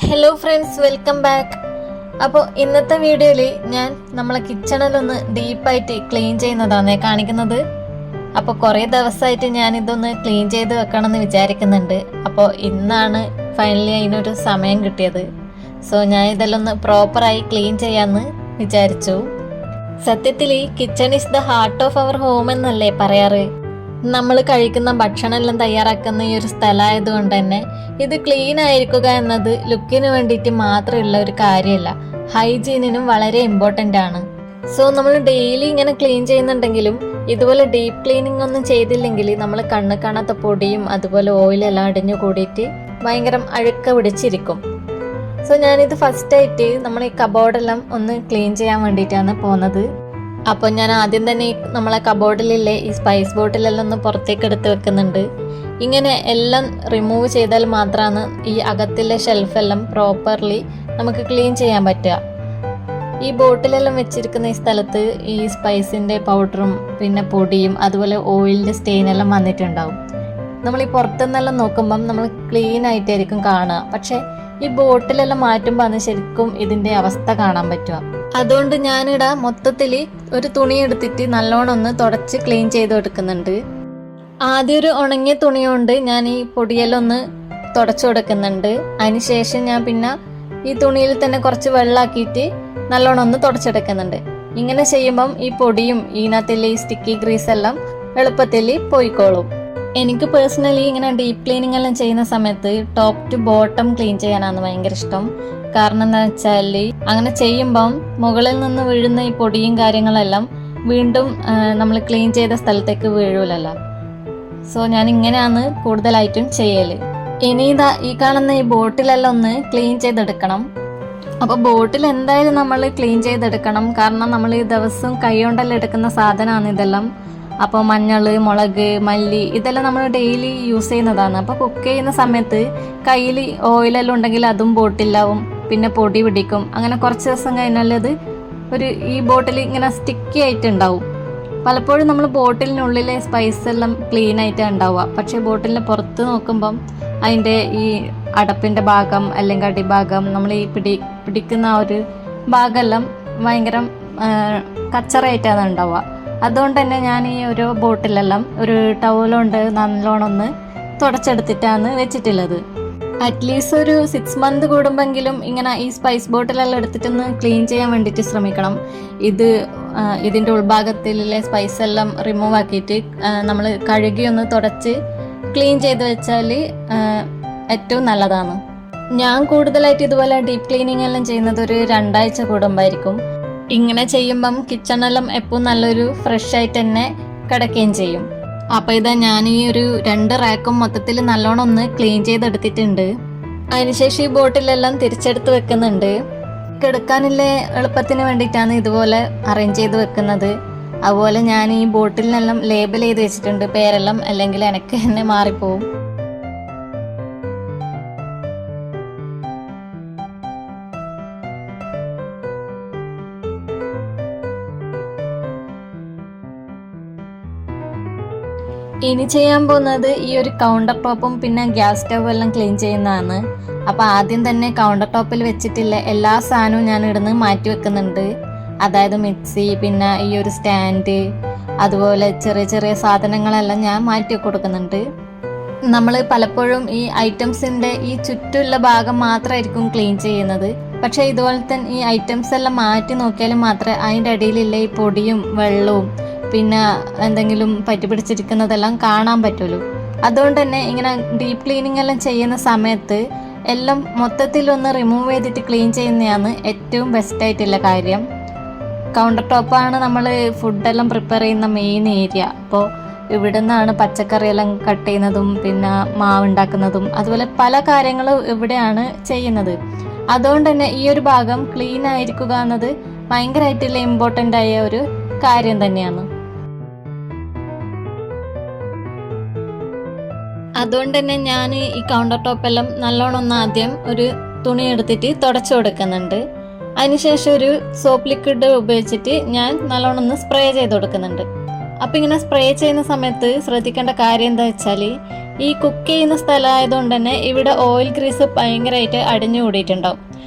Hello friends, welcome back. അപ്പോൾ ഇന്നത്തെ വീഡിയോയിൽ ഞാൻ നമ്മളെ കിച്ചണിലൊന്ന് ഡീപ്പായിട്ട് ക്ലീൻ ചെയ്യുന്നതാണ് കാണിക്കുന്നത്. അപ്പോൾ കുറേ ദിവസമായിട്ട് ഞാനിതൊന്ന് ക്ലീൻ ചെയ്ത് വെക്കണമെന്ന് വിചാരിക്കുന്നുണ്ട്. അപ്പോൾ ഇന്നാണ് ഫൈനലി അതിനൊരു സമയം കിട്ടിയത്. സോ ഞാൻ ഇതെല്ലാം ഒന്ന് പ്രോപ്പറായി ക്ലീൻ ചെയ്യാമെന്ന് വിചാരിച്ചു. സത്യത്തിൽ kitchen is the heart of our home എന്നല്ലേ പറയാറ്. നമ്മൾ കഴിക്കുന്ന ഭക്ഷണം എല്ലാം തയ്യാറാക്കുന്ന ഈ ഒരു സ്ഥലമായതുകൊണ്ട് തന്നെ ഇത് ക്ലീൻ ആയിരിക്കുക എന്നത് ലുക്കിന് വേണ്ടിയിട്ട് മാത്രമുള്ള ഒരു കാര്യമല്ല, ഹൈജീനിനും വളരെ ഇമ്പോർട്ടൻ്റ് ആണ്. സോ നമ്മൾ ഡെയിലി ഇങ്ങനെ ക്ലീൻ ചെയ്യുന്നുണ്ടെങ്കിലും ഇതുപോലെ ഡീപ്പ് ക്ലീനിങ് ഒന്നും ചെയ്തില്ലെങ്കിൽ നമ്മൾ കണ്ണ് കാണാത്ത പൊടിയും അതുപോലെ ഓയിലെല്ലാം അടിഞ്ഞു കൂടിയിട്ട് ഭയങ്കര അഴുക്ക പിടിച്ചിരിക്കും. സോ ഞാനിത് ഫസ്റ്റായിട്ട് നമ്മൾ ഈ കബോർഡെല്ലാം ഒന്ന് ക്ലീൻ ചെയ്യാൻ വേണ്ടിയിട്ടാണ് പോകുന്നത്. അപ്പോൾ ഞാൻ ആദ്യം തന്നെ നമ്മളെ കബോർഡിലെ ഈ സ്പൈസ് ബോട്ടിലെല്ലാം ഒന്ന് പുറത്തേക്ക് എടുത്ത് വെക്കുന്നുണ്ട്. ഇങ്ങനെ എല്ലാം റിമൂവ് ചെയ്താൽ മാത്രമാണ് ഈ അകത്തിലെ ഷെൽഫെല്ലാം പ്രോപ്പർലി നമുക്ക് ക്ലീൻ ചെയ്യാൻ പറ്റുക. ഈ ബോട്ടിലെല്ലാം വെച്ചിരിക്കുന്ന ഈ സ്ഥലത്ത് ഈ സ്പൈസിൻ്റെ പൗഡറും പിന്നെ പൊടിയും അതുപോലെ ഓയിലിൻ്റെ സ്റ്റെയിനെല്ലാം വന്നിട്ടുണ്ടാവും. നമ്മൾ ഈ പുറത്തുനിന്നെല്ലാം നോക്കുമ്പം നമ്മൾ ക്ലീൻ ആയിട്ടായിരിക്കും കാണുക, പക്ഷേ ഈ ബോട്ടിലെല്ലാം മാറ്റുമ്പോൾ ആണ് ശരിക്കും ഇതിൻ്റെ അവസ്ഥ കാണാൻ പറ്റുക. അതുകൊണ്ട് ഞാനിവിടെ മൊത്തത്തിൽ ഒരു തുണി എടുത്തിട്ട് നല്ലോണം ഒന്ന് തുടച്ച് ക്ലീൻ ചെയ്ത് കൊടുക്കുന്നുണ്ട്. ആദ്യം ഒരു ഉണങ്ങിയ തുണി കൊണ്ട് ഞാൻ ഈ പൊടിയെല്ലാം ഒന്ന് തുടച്ചു കൊടുക്കുന്നുണ്ട്. അതിനുശേഷം ഞാൻ പിന്നെ ഈ തുണിയിൽ തന്നെ കുറച്ച് വെള്ളമാക്കിയിട്ട് നല്ലോണം ഒന്ന് തുടച്ചെടുക്കുന്നുണ്ട്. ഇങ്ങനെ ചെയ്യുമ്പം ഈ പൊടിയും ഇതിനകത്തിലെ ഈ സ്റ്റിക്കി ഗ്രീസ് എല്ലാം എളുപ്പത്തിൽ പോയിക്കോളും. എനിക്ക് പേഴ്സണലി ഇങ്ങനെ ഡീപ്പ് ക്ലീനിങ് എല്ലാം ചെയ്യുന്ന സമയത്ത് ടോപ്പ് ടു ബോട്ടം ക്ലീൻ ചെയ്യാനാണ് ഭയങ്കര ഇഷ്ടം. കാരണം എന്താ വെച്ചാൽ അങ്ങനെ ചെയ്യുമ്പം മുകളിൽ നിന്ന് വീഴുന്ന ഈ പൊടിയും കാര്യങ്ങളെല്ലാം വീണ്ടും നമ്മൾ ക്ലീൻ ചെയ്ത സ്ഥലത്തേക്ക് വീഴൂലല്ലോ. സോ ഞാൻ ഇങ്ങനെയാണ് കൂടുതലായിട്ടും ചെയ്യൽ. ഇനി ഇതാ ഈ കാണുന്ന ഈ ബോട്ടിലെല്ലാം ഒന്ന് ക്ലീൻ ചെയ്തെടുക്കണം. അപ്പോൾ ബോട്ടിൽ എന്തായാലും നമ്മൾ ക്ലീൻ ചെയ്തെടുക്കണം, കാരണം നമ്മൾ ഈ ദിവസം കൈ കൊണ്ടെല്ലാം എടുക്കുന്ന സാധനമാണ് ഇതെല്ലാം. അപ്പോൾ മഞ്ഞൾ, മുളക്, മല്ലി ഇതെല്ലാം നമ്മൾ ഡെയിലി യൂസ് ചെയ്യുന്നതാണ്. അപ്പോൾ കുക്ക് ചെയ്യുന്ന സമയത്ത് കയ്യിൽ ഓയിലെല്ലാം ഉണ്ടെങ്കിൽ അതും ബോട്ടിലാവും, പിന്നെ പൊടി പിടിക്കും. അങ്ങനെ കുറച്ച് ദിവസം കഴിഞ്ഞാൽ അത് ഈ ബോട്ടിൽ ഇങ്ങനെ സ്റ്റിക്കി ആയിട്ടുണ്ടാവും. പലപ്പോഴും നമ്മൾ ബോട്ടിലിനുള്ളിലെ സ്പൈസ് എല്ലാം ക്ലീൻ ആയിട്ടാണ് ഉണ്ടാവുക, പക്ഷേ ബോട്ടിലിന് പുറത്ത് നോക്കുമ്പം അതിൻ്റെ ഈ അടപ്പിൻ്റെ ഭാഗം അല്ലെങ്കിൽ അടിഭാഗം നമ്മൾ ഈ പിടിക്കുന്ന ആ ഒരു ഭാഗമെല്ലാം ഭയങ്കര കച്ചറയായിട്ടാണ് ഉണ്ടാവുക. അതുകൊണ്ട് തന്നെ ഞാൻ ഈ ഒരു ബോട്ടിലെല്ലാം ഒരു ടവലുകൊണ്ട് നല്ലോണം ഒന്ന് തുടച്ചെടുത്തിട്ടാണ് വെച്ചിട്ടുള്ളത്. അറ്റ്ലീസ്റ്റ് ഒരു 6 മന്ത് കൂടുമ്പെങ്കിലും ഇങ്ങനെ ഈ സ്പൈസ് ബോട്ടിലെല്ലാം എടുത്തിട്ടൊന്ന് ക്ലീൻ ചെയ്യാൻ വേണ്ടിയിട്ട് ശ്രമിക്കണം. ഇതിൻ്റെ ഉൾഭാഗത്തിലെ സ്പൈസ് എല്ലാം റിമൂവ് ആക്കിയിട്ട് നമ്മൾ കഴുകി ഒന്ന് തുടച്ച് ക്ലീൻ ചെയ്ത് വെച്ചാൽ ഏറ്റവും നല്ലതാണ്. ഞാൻ കൂടുതലായിട്ട് ഇതുപോലെ ഡീപ്പ് ക്ലീനിങ് എല്ലാം ചെയ്യുന്നത് ഒരു 2 ആഴ്ച കൂടുമ്പായിരിക്കും. ഇങ്ങനെ ചെയ്യുമ്പം കിച്ചണെല്ലാം എപ്പോഴും നല്ലൊരു ഫ്രഷ് ആയിട്ട് തന്നെ കിടക്കുകയും ചെയ്യും. അപ്പോൾ ഇതാ ഞാൻ ഈ ഒരു 2 റാക്കും മൊത്തത്തിൽ നല്ലോണം ഒന്ന് ക്ലീൻ ചെയ്തെടുത്തിട്ടുണ്ട്. അതിനുശേഷം ഈ ബോട്ടിലെല്ലാം തിരിച്ചെടുത്ത് വെക്കുന്നുണ്ട്. കിടക്കാനുള്ള എളുപ്പത്തിന് വേണ്ടിയിട്ടാണ് ഇതുപോലെ അറേഞ്ച് ചെയ്ത് വെക്കുന്നത്. അതുപോലെ ഞാൻ ഈ ബോട്ടിലിനെല്ലാം ലേബൽ ചെയ്ത് വെച്ചിട്ടുണ്ട് പേരെല്ലാം, അല്ലെങ്കിൽ എനിക്ക് തന്നെ മാറിപ്പോവും. ഇനി ചെയ്യാൻ പോകുന്നത് ഈ ഒരു കൗണ്ടർ ടോപ്പും പിന്നെ ഗ്യാസ് സ്റ്റവ് എല്ലാം ക്ലീൻ ചെയ്യുന്നതാണ്. അപ്പോൾ ആദ്യം തന്നെ കൗണ്ടർ ടോപ്പിൽ വെച്ചിട്ടില്ല എല്ലാ സാധനവും ഞാൻ ഇവിടുന്ന് മാറ്റി വെക്കുന്നുണ്ട്. അതായത് മിക്സി, പിന്നെ ഈ ഒരു സ്റ്റാൻഡ്, അതുപോലെ ചെറിയ ചെറിയ സാധനങ്ങളെല്ലാം ഞാൻ മാറ്റി കൊടുക്കുന്നുണ്ട്. നമ്മൾ പലപ്പോഴും ഈ ഐറ്റംസിൻ്റെ ഈ ചുറ്റുമുള്ള ഭാഗം മാത്രമായിരിക്കും ക്ലീൻ ചെയ്യുന്നത്. പക്ഷേ ഇതുപോലെ തന്നെ ഈ ഐറ്റംസ് എല്ലാം മാറ്റി നോക്കിയാലും മാത്രമേ അതിൻ്റെ അടിയിലുള്ള ഈ പൊടിയും വെള്ളവും പിന്നെ എന്തെങ്കിലും പറ്റി പിടിച്ചിരിക്കുന്നതെല്ലാം കാണാൻ പറ്റുള്ളൂ. അതുകൊണ്ട് തന്നെ ഇങ്ങനെ ഡീപ്പ് ക്ലീനിങ് എല്ലാം ചെയ്യുന്ന സമയത്ത് എല്ലാം മൊത്തത്തിലൊന്ന് റിമൂവ് ചെയ്തിട്ട് ക്ലീൻ ചെയ്യുന്നതാണ് ഏറ്റവും ബെസ്റ്റായിട്ടുള്ള കാര്യം. കൗണ്ടർ ടോപ്പാണ് നമ്മൾ ഫുഡെല്ലാം പ്രിപ്പയർ ചെയ്യുന്ന മെയിൻ ഏരിയ. അപ്പോൾ ഇവിടെ നിന്നാണ് പച്ചക്കറിയെല്ലാം കട്ട് ചെയ്യുന്നതും പിന്നെ മാവ് ഉണ്ടാക്കുന്നതും അതുപോലെ പല കാര്യങ്ങളും ഇവിടെയാണ് ചെയ്യുന്നത്. അതുകൊണ്ട് തന്നെ ഈ ഒരു ഭാഗം ക്ലീൻ ആയിരിക്കുക എന്നത് ഭയങ്കരമായിട്ടുള്ള ഇമ്പോർട്ടൻ്റ് ആയ ഒരു കാര്യം തന്നെയാണ്. അതുകൊണ്ട് തന്നെ ഞാൻ ഈ കൗണ്ടർ ടോപ്പെല്ലാം നല്ലോണം ഒന്ന് ആദ്യം ഒരു തുണി എടുത്തിട്ട് തുടച്ചു കൊടുക്കുന്നുണ്ട്. അതിനുശേഷം ഒരു സോപ്പ് ലിക്വിഡ് ഉപയോഗിച്ചിട്ട് ഞാൻ നല്ലോണം ഒന്ന് സ്പ്രേ ചെയ്ത് കൊടുക്കുന്നുണ്ട്. അപ്പം ഇങ്ങനെ സ്പ്രേ ചെയ്യുന്ന സമയത്ത് ശ്രദ്ധിക്കേണ്ട കാര്യം എന്താ വെച്ചാൽ ഈ കുക്ക് ചെയ്യുന്ന സ്ഥലമായതുകൊണ്ട് തന്നെ ഇവിടെ ഓയിൽ ഗ്രീസ് ഭയങ്കരമായിട്ട് അടിഞ്ഞു കൂടിയിട്ടുണ്ടാവും.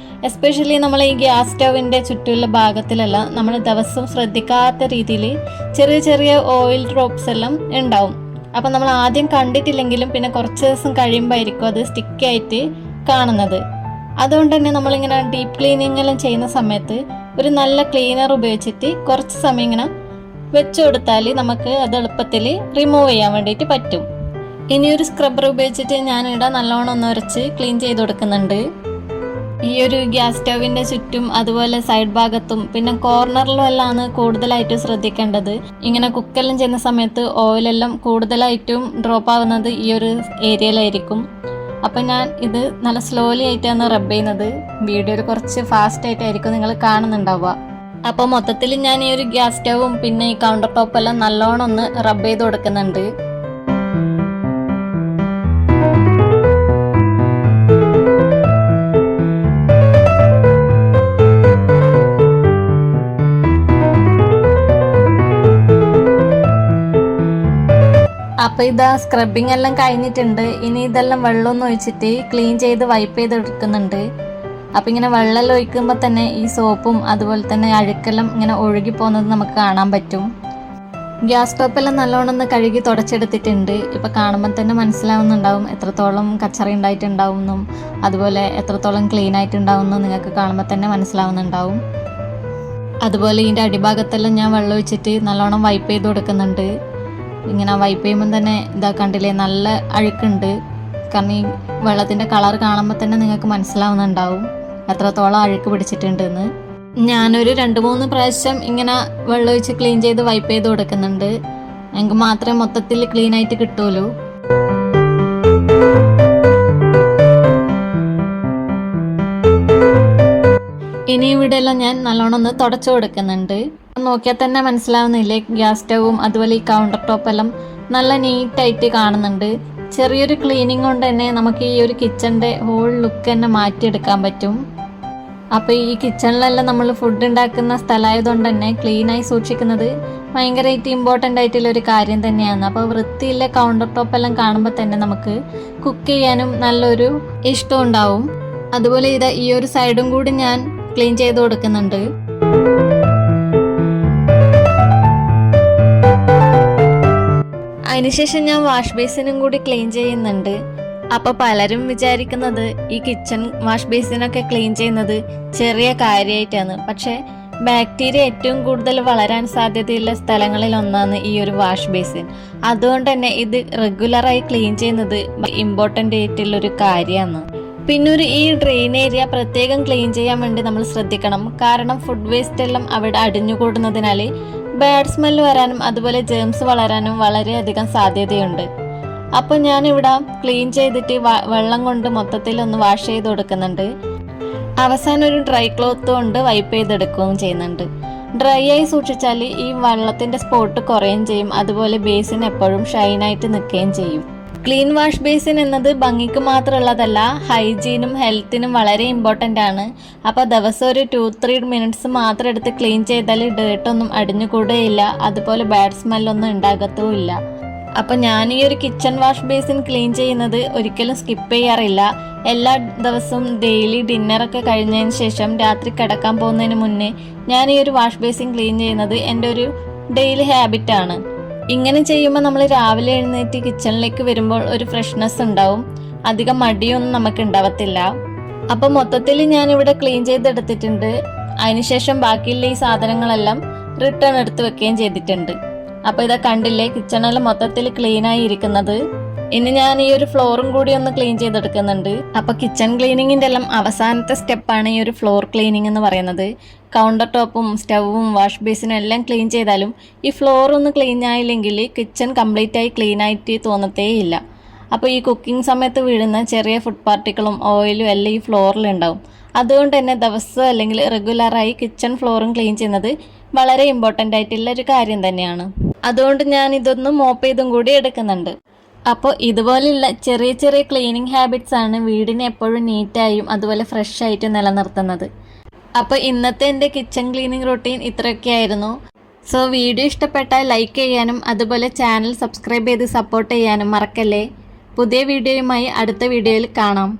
എസ്പെഷ്യലി നമ്മൾ ഈ ഗ്യാസ് സ്റ്റൗവിൻ്റെ ചുറ്റുമുള്ള ഭാഗത്തിലെല്ലാം നമ്മൾ ദിവസം ശ്രദ്ധിക്കാത്ത രീതിയിൽ ചെറിയ ചെറിയ ഓയിൽ ഡ്രോപ്സ് എല്ലാം ഉണ്ടാവും. അപ്പം നമ്മൾ ആദ്യം കണ്ടിട്ടില്ലെങ്കിലും പിന്നെ കുറച്ച് ദിവസം കഴിയുമ്പോഴായിരിക്കും അത് സ്റ്റിക്കായിട്ട് കാണുന്നത്. അതുകൊണ്ട് തന്നെ നമ്മളിങ്ങനെ ഡീപ്പ് ക്ലീനിങ് എല്ലാം ചെയ്യുന്ന സമയത്ത് ഒരു നല്ല ക്ലീനർ ഉപയോഗിച്ചിട്ട് കുറച്ച് സമയം ഇങ്ങനെ വെച്ചു കൊടുത്താൽ നമുക്ക് അത് എളുപ്പത്തിൽ റിമൂവ് ചെയ്യാൻ വേണ്ടിയിട്ട് പറ്റും. ഇനി ഒരു സ്ക്രബ്ബർ ഉപയോഗിച്ചിട്ട് ഞാനിവിടെ നല്ലോണം ഒന്ന് ഉരച്ച് ക്ലീൻ ചെയ്ത് കൊടുക്കുന്നുണ്ട്. ഈ ഒരു ഗ്യാസ് സ്റ്റൗവിൻ്റെ ചുറ്റും അതുപോലെ സൈഡ് ഭാഗത്തും പിന്നെ കോർണറിലും എല്ലാമാണ് കൂടുതലായിട്ടും ശ്രദ്ധിക്കേണ്ടത്. ഇങ്ങനെ കുക്കെല്ലാം ചെയ്യുന്ന സമയത്ത് ഓയിലെല്ലാം കൂടുതലായിട്ടും ഡ്രോപ്പ് ആവുന്നത് ഈ ഒരു ഏരിയയിലായിരിക്കും. അപ്പം ഞാൻ ഇത് നല്ല സ്ലോലി ആയിട്ടാണ് റബ്ബ് ചെയ്യുന്നത്. വീഡിയോയിൽ കുറച്ച് ഫാസ്റ്റ് ആയിട്ടായിരിക്കും നിങ്ങൾ കാണുന്നുണ്ടാവുക. അപ്പോൾ മൊത്തത്തിൽ ഞാൻ ഈ ഒരു ഗ്യാസ് സ്റ്റൗവും പിന്നെ ഈ കൗണ്ടർ ടോപ്പെല്ലാം നല്ലോണം ഒന്ന് റബ്ബ് ചെയ്ത് കൊടുക്കുന്നുണ്ട്. അപ്പോൾ ഇതാ സ്ക്രബിങ് എല്ലാം കഴിഞ്ഞിട്ടുണ്ട്. ഇനി ഇതെല്ലാം വെള്ളമൊന്നും ഒഴിച്ചിട്ട് ക്ലീൻ ചെയ്ത് വൈപ്പ് ചെയ്ത് എടുക്കുന്നുണ്ട്. അപ്പം ഇങ്ങനെ വെള്ളമെല്ലാം ഒഴിക്കുമ്പോൾ തന്നെ ഈ സോപ്പും അതുപോലെ തന്നെ അഴുക്കെല്ലാം ഇങ്ങനെ ഒഴുകി പോകുന്നത് നമുക്ക് കാണാൻ പറ്റും. ഗ്യാസ് സ്റ്റോപ്പെല്ലാം നല്ലോണം ഒന്ന് കഴുകി തുടച്ചെടുത്തിട്ടുണ്ട്. ഇപ്പം കാണുമ്പോൾ തന്നെ മനസ്സിലാവുന്നുണ്ടാവും എത്രത്തോളം കച്ചറ ഉണ്ടായിട്ടുണ്ടാവും എന്നും അതുപോലെ എത്രത്തോളം ക്ലീൻ ആയിട്ടുണ്ടാവുമെന്നും നിങ്ങൾക്ക് കാണുമ്പോൾ തന്നെ മനസ്സിലാവുന്നുണ്ടാവും. അതുപോലെ ഇതിൻ്റെ അടിഭാഗത്തെല്ലാം ഞാൻ വെള്ളം ഒഴിച്ചിട്ട് നല്ലോണം വൈപ്പ് ചെയ്ത് കൊടുക്കുന്നുണ്ട്. ഇങ്ങനെ വൈപ്പ് ചെയ്യുമ്പം തന്നെ ഇതാ കണ്ടില്ലേ, നല്ല അഴുക്കുണ്ട്. കാരണം ഈ വെള്ളത്തിൻ്റെ കളർ കാണുമ്പോൾ തന്നെ നിങ്ങൾക്ക് മനസ്സിലാവുന്നുണ്ടാവും എത്രത്തോളം അഴുക്ക് പിടിച്ചിട്ടുണ്ടെന്ന്. ഞാനൊരു 2-3 പ്രാവശ്യം ഇങ്ങനെ വെള്ളം ഒഴിച്ച് ക്ലീൻ ചെയ്ത് വൈപ്പ് ചെയ്ത് കൊടുക്കുന്നുണ്ട്. എനിക്ക് മാത്രമേ മൊത്തത്തിൽ ക്ലീൻ ആയിട്ട് കിട്ടുള്ളൂ. ഇനി ഇവിടെ എല്ലാം ഞാൻ നല്ലോണം ഒന്ന് തുടച്ചു കൊടുക്കുന്നുണ്ട്. നോക്കിയാൽ തന്നെ മനസ്സിലാവുന്നില്ലേ, ഗ്യാസ് സ്റ്റൗവും അതുപോലെ ഈ കൗണ്ടർ ടോപ്പ് എല്ലാം നല്ല നീറ്റായിട്ട് കാണുന്നുണ്ട്. ചെറിയൊരു ക്ലീനിങ് കൊണ്ട് തന്നെ നമുക്ക് ഈ ഒരു കിച്ചണിൻ്റെ ഹോൾ ലുക്ക് തന്നെ മാറ്റിയെടുക്കാൻ പറ്റും. അപ്പോൾ ഈ കിച്ചണിലെല്ലാം നമ്മൾ ഫുഡ് ഉണ്ടാക്കുന്ന സ്ഥലമായതുകൊണ്ട് തന്നെ ക്ലീനായി സൂക്ഷിക്കുന്നത് ഭയങ്കരമായിട്ട് ഇമ്പോർട്ടൻ്റ് ആയിട്ടുള്ള ഒരു കാര്യം തന്നെയാണ്. അപ്പോൾ വൃത്തിയില്ല കൗണ്ടർ ടോപ്പ് എല്ലാം കാണുമ്പോൾ തന്നെ നമുക്ക് കുക്ക് ചെയ്യാനും നല്ലൊരു ഇഷ്ടം ഉണ്ടാവും. അതുപോലെ ഇതാ ഈ ഒരു സൈഡും കൂടി ഞാൻ ക്ലീൻ ചെയ്ത് കൊടുക്കുന്നുണ്ട്. അതിനുശേഷം ഞാൻ വാഷ് ബേസിനും കൂടി ക്ലീൻ ചെയ്യുന്നുണ്ട്. അപ്പോൾ പലരും വിചാരിക്കുന്നത് ഈ കിച്ചൺ വാഷ് ബേസിനൊക്കെ ക്ലീൻ ചെയ്യുന്നത് ചെറിയ കാര്യമായിട്ടാണ്. പക്ഷേ ബാക്ടീരിയ ഏറ്റവും കൂടുതൽ വളരാൻ സാധ്യതയുള്ള സ്ഥലങ്ങളിൽ ഒന്നാണ് ഈ ഒരു വാഷ് ബേസിൻ. അതുകൊണ്ട് തന്നെ ഇത് റെഗുലറായി ക്ലീൻ ചെയ്യുന്നത് ഇമ്പോർട്ടൻ്റ് ആയിട്ടുള്ളൊരു കാര്യമാണ്. പിന്നെ ഈ ഡ്രെയിൻ ഏരിയ പ്രത്യേകം ക്ലീൻ ചെയ്യാൻ വേണ്ടി നമ്മൾ ശ്രദ്ധിക്കണം. കാരണം ഫുഡ് വേസ്റ്റ് എല്ലാം അവിടെ അടിഞ്ഞുകൂടുന്നതിനാൽ ബാഡ് സ്മെല്ല് വരാനും അതുപോലെ ജേംസ് വളരാനും വളരെയധികം സാധ്യതയുണ്ട്. അപ്പോൾ ഞാനിവിടെ ക്ലീൻ ചെയ്തിട്ട് വെള്ളം കൊണ്ട് മൊത്തത്തിൽ ഒന്ന് വാഷ് ചെയ്ത് കൊടുക്കുന്നുണ്ട്. അവസാനം ഒരു ഡ്രൈ ക്ലോത്ത് കൊണ്ട് വൈപ്പ് ചെയ്തെടുക്കുകയും ചെയ്യുന്നുണ്ട്. ഡ്രൈ ആയി സൂക്ഷിച്ചാൽ ഈ വെള്ളത്തിൻ്റെ സ്പോട്ട് കുറയുകയും ചെയ്യും. അതുപോലെ ബേസിൻ എപ്പോഴും ഷൈനായിട്ട് നിൽക്കുകയും ചെയ്യും. ക്ലീൻ വാഷ് ബേസിൻ എന്നത് ഭംഗിക്ക് മാത്രമുള്ളതല്ല, ഹൈജീനും ഹെൽത്തിനും വളരെ ഇമ്പോർട്ടൻ്റ് ആണ്. അപ്പോൾ ദിവസം ഒരു 2-3 മിനിറ്റ്സ് മാത്രം എടുത്ത് ക്ലീൻ ചെയ്താൽ ഡേർട്ടൊന്നും അടിഞ്ഞുകൂടുകയില്ല, അതുപോലെ ബാഡ് സ്മെല്ലൊന്നും ഉണ്ടാകത്തുമില്ല. അപ്പം ഞാൻ ഈ ഒരു കിച്ചൺ വാഷ് ബേസിൻ ക്ലീൻ ചെയ്യുന്നത് ഒരിക്കലും സ്കിപ്പ് ചെയ്യാറില്ല. എല്ലാ ദിവസവും ഡെയിലി ഡിന്നറൊക്കെ കഴിഞ്ഞതിന് ശേഷം രാത്രി കിടക്കാൻ പോകുന്നതിന് മുന്നേ ഞാൻ ഈ ഒരു വാഷ് ബേസിൻ ക്ലീൻ ചെയ്യുന്നത് എൻ്റെ ഒരു ഡെയിലി ഹാബിറ്റാണ്. ഇങ്ങനെ ചെയ്യുമ്പോൾ നമ്മൾ രാവിലെ എഴുന്നേറ്റ് കിച്ചണിലേക്ക് വരുമ്പോൾ ഒരു ഫ്രഷ്നെസ് ഉണ്ടാവും, അധികം മടിയൊന്നും നമുക്ക് ഉണ്ടാവത്തില്ല. അപ്പം മൊത്തത്തിൽ ഞാനിവിടെ ക്ലീൻ ചെയ്തെടുത്തിട്ടുണ്ട്. അതിനുശേഷം ബാക്കിയുള്ള ഈ സാധനങ്ങളെല്ലാം റിട്ടേൺ എടുത്ത് വെക്കുകയും ചെയ്തിട്ടുണ്ട്. അപ്പോൾ ഇതാ കണ്ടില്ലേ, കിച്ചണെല്ലാം മൊത്തത്തിൽ ക്ലീനായി ഇരിക്കുന്നത്. ഇനി ഞാൻ ഈ ഒരു ഫ്ലോറും കൂടി ഒന്ന് ക്ലീൻ ചെയ്തെടുക്കുന്നുണ്ട്. അപ്പോൾ കിച്ചൺ ക്ലീനിങ്ങിൻ്റെ എല്ലാം അവസാനത്തെ സ്റ്റെപ്പാണ് ഈ ഒരു ഫ്ലോർ ക്ലീനിങ് എന്ന് പറയുന്നത്. കൗണ്ടർ ടോപ്പും സ്റ്റൗവും വാഷ് ബേസിനും എല്ലാം ക്ലീൻ ചെയ്താലും ഈ ഫ്ലോർ ഒന്ന് ക്ലീൻ ആയില്ലെങ്കിൽ കിച്ചൺ കംപ്ലീറ്റ് ആയി ക്ലീൻ ആയിട്ട് തോന്നത്തേ ഇല്ല. അപ്പോൾ ഈ കുക്കിംഗ് സമയത്ത് വീഴുന്ന ചെറിയ ഫുഡ് പാർട്ടിക്കിളും ഓയിലും എല്ലാം ഈ ഫ്ലോറിലുണ്ടാവും. അതുകൊണ്ട് തന്നെ ദിവസം അല്ലെങ്കിൽ റെഗുലറായി കിച്ചൺ ഫ്ലോറും ക്ലീൻ ചെയ്യുന്നത് വളരെ ഇമ്പോർട്ടൻ്റ് ആയിട്ടുള്ള ഒരു കാര്യം തന്നെയാണ്. അതുകൊണ്ട് ഞാൻ ഇതൊന്ന് മോപ്പ് ചെയ്തും കൂടി എടുക്കുന്നുണ്ട്. അപ്പോൾ ഇതുപോലെയുള്ള ചെറിയ ചെറിയ ക്ലീനിങ് ഹാബിറ്റ്സ് ആണ് വീടിനെ എപ്പോഴും നീറ്റായും അതുപോലെ ഫ്രഷ് ആയിട്ട് നിലനിർത്തുന്നത്. അപ്പോൾ ഇന്നത്തെ എൻ്റെ കിച്ചൺ ക്ലീനിങ് റൊട്ടീൻ ഇത്രയൊക്കെ ആയിരുന്നു. സോ വീഡിയോ ഇഷ്ടപ്പെട്ടാൽ ലൈക്ക് ചെയ്യാനും അതുപോലെ ചാനൽ സബ്സ്ക്രൈബ് ചെയ്ത് സപ്പോർട്ട് ചെയ്യാനും മറക്കല്ലേ. പുതിയ വീഡിയോയുമായി അടുത്ത വീഡിയോയിൽ കാണാം.